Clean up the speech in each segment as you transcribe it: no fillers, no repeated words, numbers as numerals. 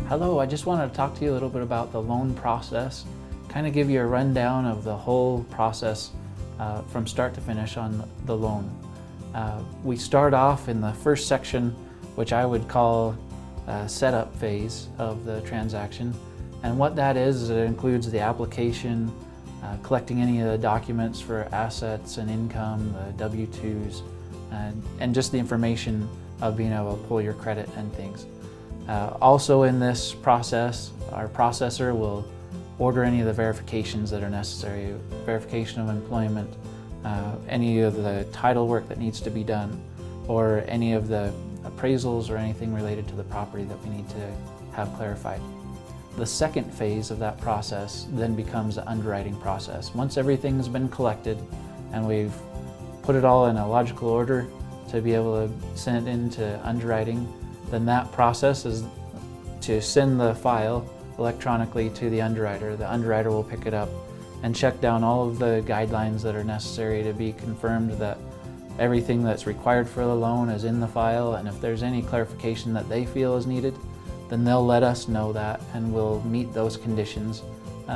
Hello, I just wanted to talk to you a little bit about the loan process, kind of give you a rundown of the whole process from start to finish on the loan. We start off in the first section, which I would call setup phase of the transaction. And what that is it includes the application, collecting any of the documents for assets and income, the W-2s, and just the information of being able to pull your credit and things. Also in this process, our processor will order any of the verifications that are necessary, verification of employment, any of the title work that needs to be done, or any of the appraisals or anything related to the property that we need to have clarified. The second phase of that process then becomes the underwriting process. Once everything's been collected and we've put it all in a logical order to be able to send it into underwriting, then that process is to send the file electronically to the underwriter. The underwriter will pick it up and check down all of the guidelines that are necessary to be confirmed that everything that's required for the loan is in the file, and if there's any clarification that they feel is needed, then they'll let us know that and we'll meet those conditions.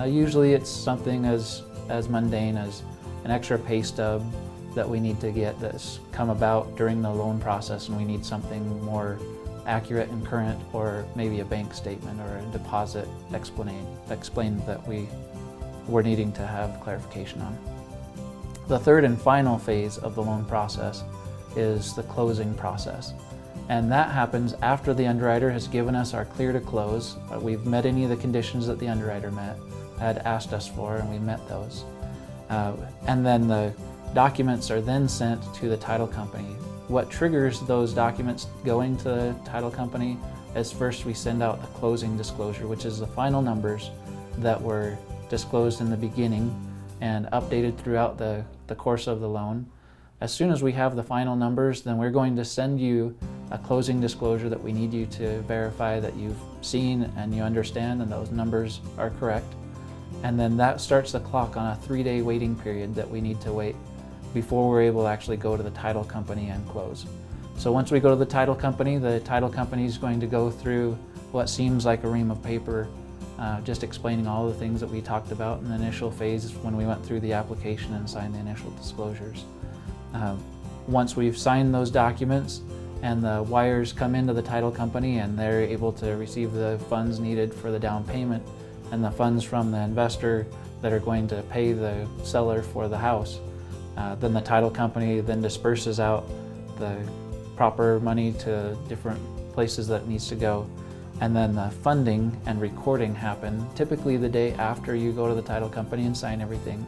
Usually it's something as mundane as an extra pay stub that we need to get that's come about during the loan process, and we need something more accurate and current, or maybe a bank statement or a deposit explain that we're needing to have clarification on. The third and final phase of the loan process is the closing process. And that happens after the underwriter has given us our clear to close. We've met any of the conditions that the underwriter had asked us for, and we met those. And then the documents are then sent to the title company. What triggers those documents going to the title company is first we send out the closing disclosure, which is the final numbers that were disclosed in the beginning and updated throughout the course of the loan. As soon as we have the final numbers, then we're going to send you a closing disclosure that we need you to verify that you've seen and you understand and those numbers are correct. And then that starts the clock on a 3-day waiting period that we need to wait before we're able to actually go to the title company and close. So once we go to the title company is going to go through what seems like a ream of paper, just explaining all the things that we talked about in the initial phase when we went through the application and signed the initial disclosures. Once we've signed those documents and the wires come into the title company and they're able to receive the funds needed for the down payment and the funds from the investor that are going to pay the seller for the house, then the title company then disperses out the proper money to different places that it needs to go. And then the funding and recording happen typically the day after you go to the title company and sign everything.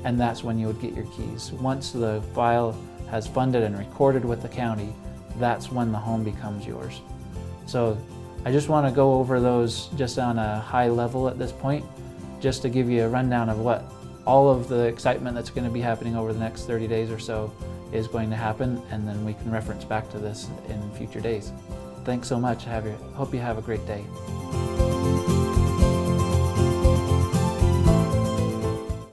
And that's when you would get your keys. Once the file has funded and recorded with the county, that's when the home becomes yours. So I just want to go over those just on a high level at this point, just to give you a rundown of what all of the excitement that's going to be happening over the next 30 days or so is going to happen, and then we can reference back to this in future days. Thanks so much. Hope you have a great day.